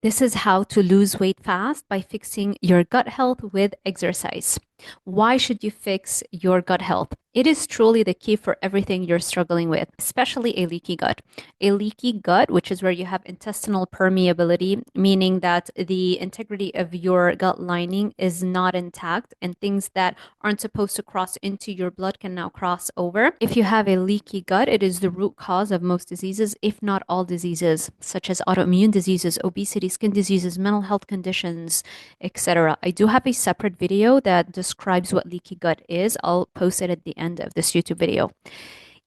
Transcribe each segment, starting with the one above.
This is how to lose weight fast by fixing your gut health with exercise. Why should you fix your gut health? It is truly the key for everything you're struggling with, especially a leaky gut. A leaky gut, which is where you have intestinal permeability, meaning that the integrity of your gut lining is not intact and things that aren't supposed to cross into your blood can now cross over. If you have a leaky gut, it is the root cause of most diseases, if not all diseases, such as autoimmune diseases, obesity, skin diseases, mental health conditions, etc. I do have a separate video that describes what leaky gut is. I'll post it at the end of this YouTube video.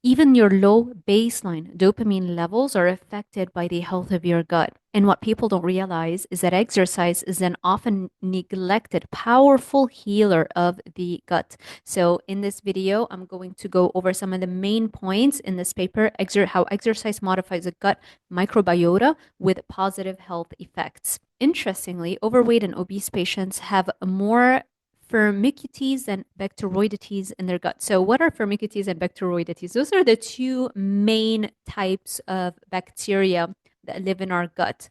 Even your low baseline dopamine levels are affected by the health of your gut. And what people don't realize is that exercise is an often neglected, powerful healer of the gut. So, in this video, I'm going to go over some of the main points in this paper, how exercise modifies the gut microbiota with positive health effects. Interestingly, overweight and obese patients have more firmicutes and bacteroidetes in their gut. So, what are firmicutes and bacteroidetes? Those are the two main types of bacteria that live in our gut.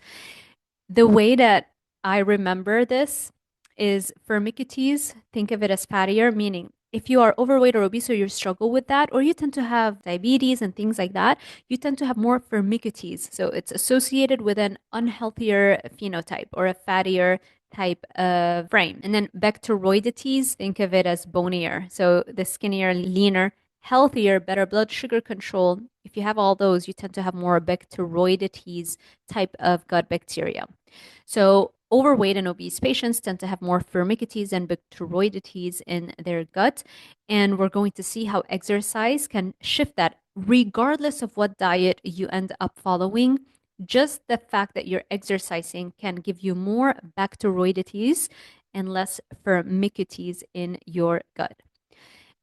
The way that I remember this is firmicutes, think of it as fattier, meaning if you are overweight or obese or you struggle with that, or you tend to have diabetes and things like that, you tend to have more firmicutes. So it's associated with an unhealthier phenotype or a fattier type of frame. And then bacteroidetes, think of it as bonier. So the skinnier, leaner, healthier, better blood sugar control. If you have all those, you tend to have more bacteroidetes type of gut bacteria. So overweight and obese patients tend to have more firmicutes and bacteroidetes in their gut. And we're going to see how exercise can shift that regardless of what diet you end up following. Just the fact that you're exercising can give you more bacteroidetes and less firmicutes in your gut.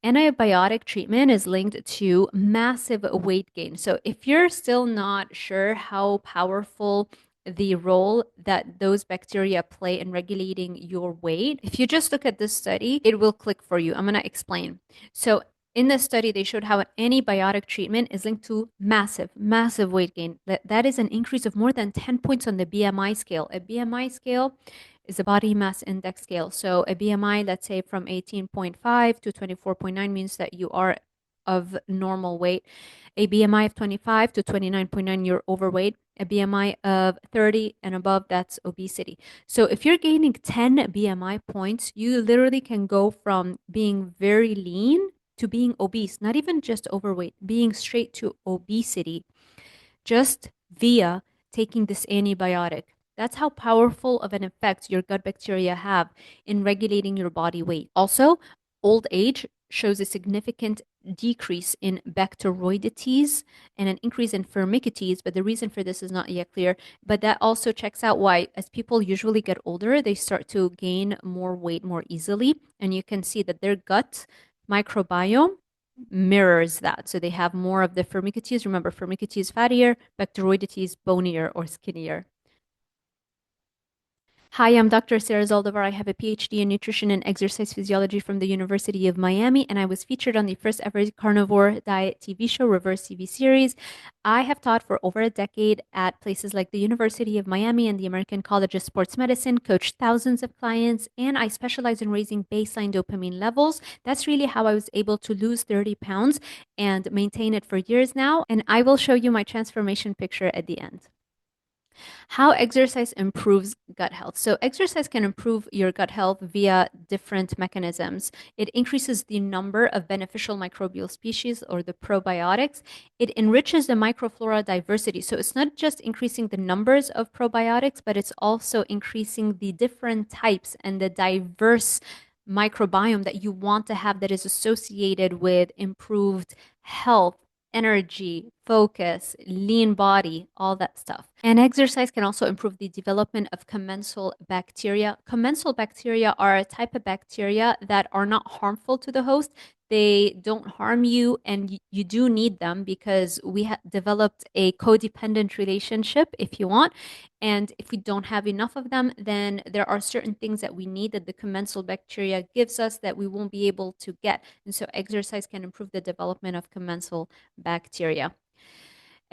Antibiotic treatment is linked to massive weight gain. So if you're still not sure how powerful the role that those bacteria play in regulating your weight, if you just look at this study, it will click for you. I'm going to explain. So in this study, they showed how an antibiotic treatment is linked to massive weight gain. That is an increase of more than 10 points on the BMI scale. A BMI scale is a body mass index scale. So a BMI, let's say from 18.5 to 24.9 means that you are of normal weight. A BMI of 25 to 29.9, you're overweight. A BMI of 30 and above, that's obesity. So if you're gaining 10 BMI points, you literally can go from being very lean to being obese, not even just overweight, being straight to obesity just via taking this antibiotic. That's how powerful of an effect your gut bacteria have in regulating your body weight. Also, old age shows a significant decrease in bacteroidetes and an increase in firmicutes, but the reason for this is not yet clear. But that also checks out why, as people usually get older, they start to gain more weight more easily. And you can see that their gut microbiome mirrors that. So they have more of the firmicutes. Remember, firmicutes fattier, bacteroidetes bonier or skinnier. Hi, I'm Dr. Sarah Zaldivar. I have a Ph.D. in nutrition and exercise physiology from the University of Miami, and I was featured on the first ever carnivore diet TV show, Reverse TV series. I have taught for over a decade at places like the University of Miami and the American College of Sports Medicine, coached thousands of clients, and I specialize in raising baseline dopamine levels. That's really how I was able to lose 30 pounds and maintain it for years now, and I will show you my transformation picture at the end. How exercise improves gut health. So, exercise can improve your gut health via different mechanisms. It increases the number of beneficial microbial species or the probiotics. It enriches the microflora diversity. So, it's not just increasing the numbers of probiotics, but it's also increasing the different types and the diverse microbiome that you want to have that is associated with improved health, energy, focus, lean body, all that stuff. And exercise can also improve the development of commensal bacteria. Commensal bacteria are a type of bacteria that are not harmful to the host. They don't harm you, and you do need them because we have developed a codependent relationship, if you want. And if we don't have enough of them, then there are certain things that we need that the commensal bacteria gives us that we won't be able to get. And so exercise can improve the development of commensal bacteria.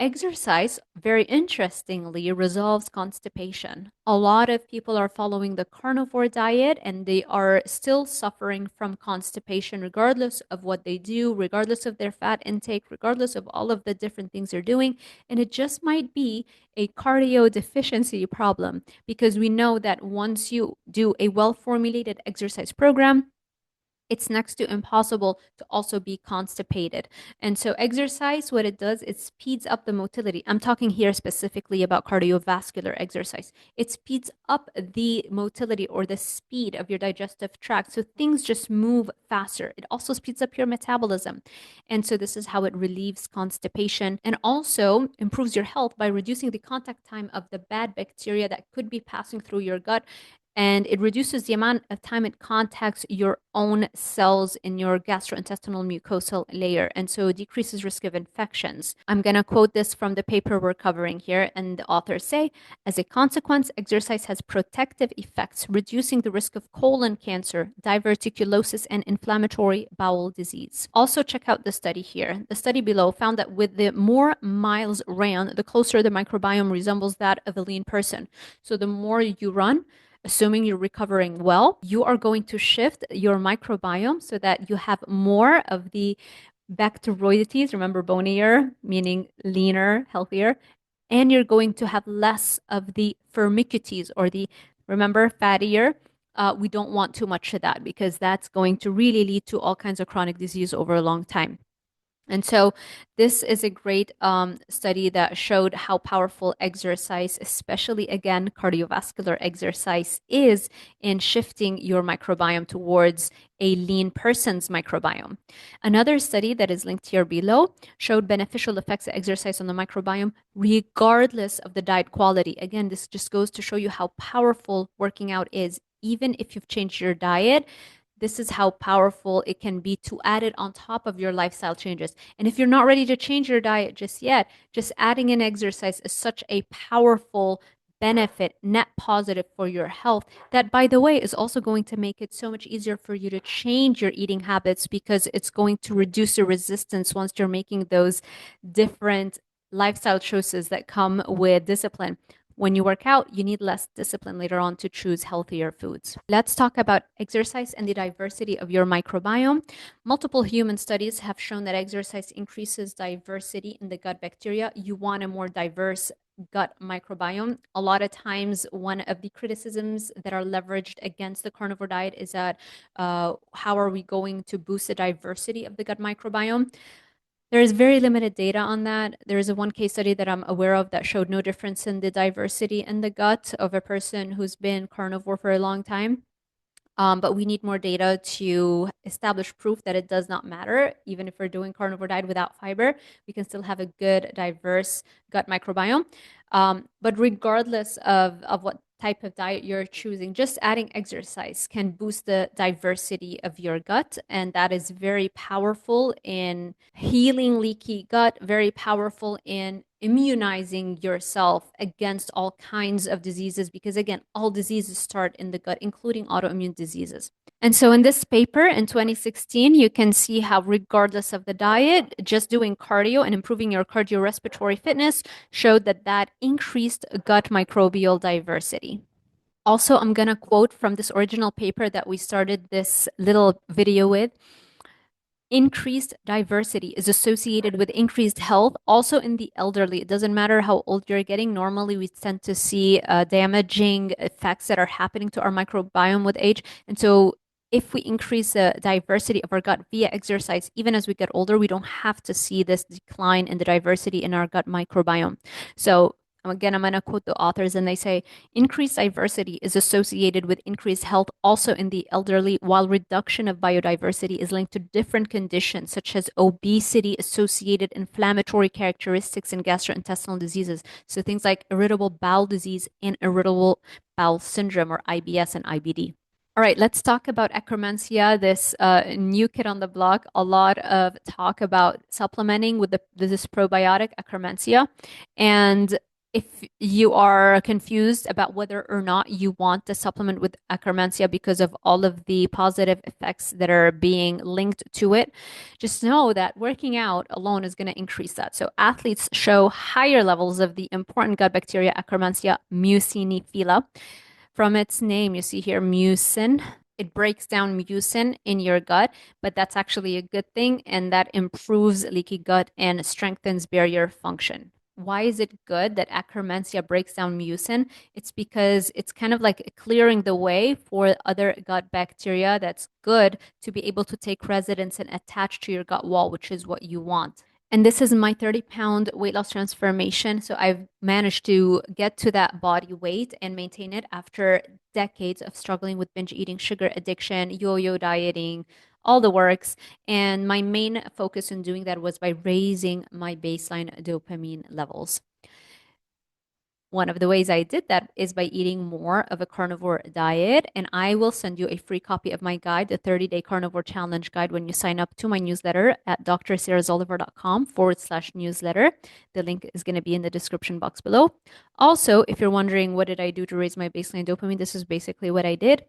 Exercise, very interestingly, resolves constipation. A lot of people are following the carnivore diet and they are still suffering from constipation, regardless of what they do, regardless of their fat intake, regardless of all of the different things they're doing. And it just might be a cardio deficiency problem because we know that once you do a well formulated exercise program, it's next to impossible to also be constipated. And so exercise, what it does, it speeds up the motility. I'm talking here specifically about cardiovascular exercise. It speeds up the motility or the speed of your digestive tract. So things just move faster. It also speeds up your metabolism. And so this is how it relieves constipation and also improves your health by reducing the contact time of the bad bacteria that could be passing through your gut, and it reduces the amount of time it contacts your own cells in your gastrointestinal mucosal layer, and so it decreases risk of infections. I'm going to quote this from the paper we're covering here, and the authors say, as a consequence, exercise has protective effects, reducing the risk of colon cancer, diverticulosis, and inflammatory bowel disease. Also, check out the study here. The study below found that with the more miles ran, the closer the microbiome resembles that of a lean person. So the more you run, assuming you're recovering well, you are going to shift your microbiome so that you have more of the bacteroidetes, remember bonier, meaning leaner, healthier, and you're going to have less of the firmicutes or the, remember, fattier. We don't want too much of that because that's going to really lead to all kinds of chronic disease over a long time. And so this is a great study that showed how powerful exercise, especially again, cardiovascular exercise, is in shifting your microbiome towards a lean person's microbiome. Another study that is linked here below showed beneficial effects of exercise on the microbiome, regardless of the diet quality. Again, this just goes to show you how powerful working out is, even if you've changed your diet. This is how powerful it can be to add it on top of your lifestyle changes. And if you're not ready to change your diet just yet, just adding in exercise is such a powerful benefit, net positive for your health, that, by the way, is also going to make it so much easier for you to change your eating habits because it's going to reduce your resistance once you're making those different lifestyle choices that come with discipline. When you work out, you need less discipline later on to choose healthier foods. Let's talk about exercise and the diversity of your microbiome. Multiple human studies have shown that exercise increases diversity in the gut bacteria. You want a more diverse gut microbiome. A lot of times, one of the criticisms that are leveraged against the carnivore diet is that how are we going to boost the diversity of the gut microbiome? There is very limited data on that. There is one case study that I'm aware of that showed no difference in the diversity in the gut of a person who's been carnivore for a long time. But we need more data to establish proof that it does not matter. Even if we're doing carnivore diet without fiber, we can still have a good, diverse gut microbiome. But regardless of what type of diet you're choosing, just adding exercise can boost the diversity of your gut. And that is very powerful in healing leaky gut, very powerful in immunizing yourself against all kinds of diseases, because again, all diseases start in the gut, including autoimmune diseases. And so in this paper in 2016, you can see how, regardless of the diet, just doing cardio and improving your cardiorespiratory fitness showed that that increased gut microbial diversity. Also, I'm going to quote from this original paper that we started this little video with. Increased diversity is associated with increased health, also in the elderly. It doesn't matter how old you're getting. Normally, we tend to see damaging effects that are happening to our microbiome with age. And so, if we increase the diversity of our gut via exercise, even as we get older, we don't have to see this decline in the diversity in our gut microbiome. So, again, I'm going to quote the authors, and they say increased diversity is associated with increased health also in the elderly, while reduction of biodiversity is linked to different conditions such as obesity, associated inflammatory characteristics, and gastrointestinal diseases. So things like irritable bowel disease and irritable bowel syndrome, or IBS and IBD. All right, let's talk about Akkermansia, this new kid on the block. A lot of talk about supplementing with this probiotic Akkermansia. And If you are confused about whether or not you want to supplement with Akkermansia because of all of the positive effects that are being linked to it, just know that working out alone is going to increase that. So athletes show higher levels of the important gut bacteria Akkermansia mucinifila. From its name, you see here mucin. It breaks down mucin in your gut, but that's actually a good thing, and that improves leaky gut and strengthens barrier function. Why is it good that Akkermansia breaks down mucin? It's because it's kind of like clearing the way for other gut bacteria that's good to be able to take residence and attach to your gut wall, which is what you want. And this is my 30-pound weight loss transformation. So I've managed to get to that body weight and maintain it after decades of struggling with binge eating, sugar addiction, yo-yo dieting, all the works. And my main focus in doing that was by raising my baseline dopamine levels. One of the ways I did that is by eating more of a carnivore diet. And I will send you a free copy of my guide, the 30-day carnivore challenge guide, when you sign up to my newsletter at drzaldivar.com/newsletter. The link is going to be in the description box below. Also, if you're wondering what did I do to raise my baseline dopamine, this is basically what I did.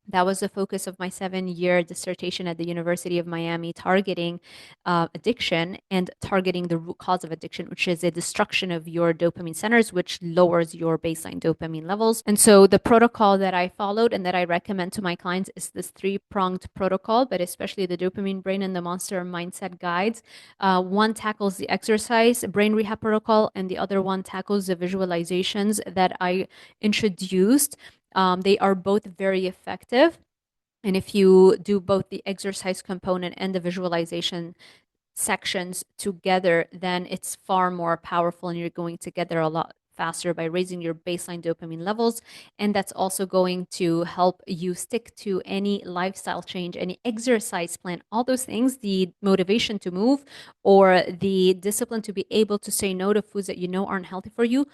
That was the focus of my 7-year dissertation at the University of Miami, targeting addiction and targeting the root cause of addiction, which is a destruction of your dopamine centers, which lowers your baseline dopamine levels. And so the protocol that I followed and that I recommend to my clients is this 3-pronged protocol, but especially the dopamine brain and the monster mindset guides. One tackles the exercise brain rehab protocol, and the other one tackles the visualizations that I introduced. They are both very effective. And if you do both the exercise component and the visualization sections together, then it's far more powerful and you're going to get there a lot faster by raising your baseline dopamine levels. And that's also going to help you stick to any lifestyle change, any exercise plan, all those things, the motivation to move or the discipline to be able to say no to foods that you know aren't healthy for you.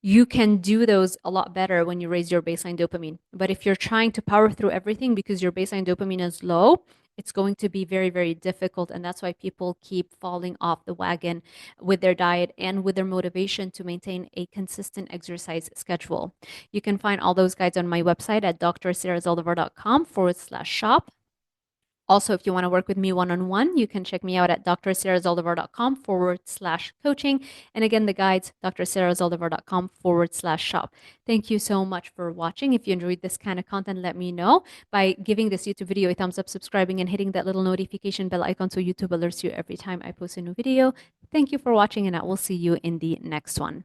You can do those a lot better when you raise your baseline dopamine. But if you're trying to power through everything because your baseline dopamine is low, it's going to be very, very difficult. And that's why people keep falling off the wagon with their diet and with their motivation to maintain a consistent exercise schedule. You can find all those guides on my website at drzaldivar.com/shop. Also, if you want to work with me one-on-one, you can check me out at drzaldivar.com/coaching. And again, the guides, drzaldivar.com/shop. Thank you so much for watching. If you enjoyed this kind of content, let me know by giving this YouTube video a thumbs up, subscribing, and hitting that little notification bell icon so YouTube alerts you every time I post a new video. Thank you for watching, and I will see you in the next one.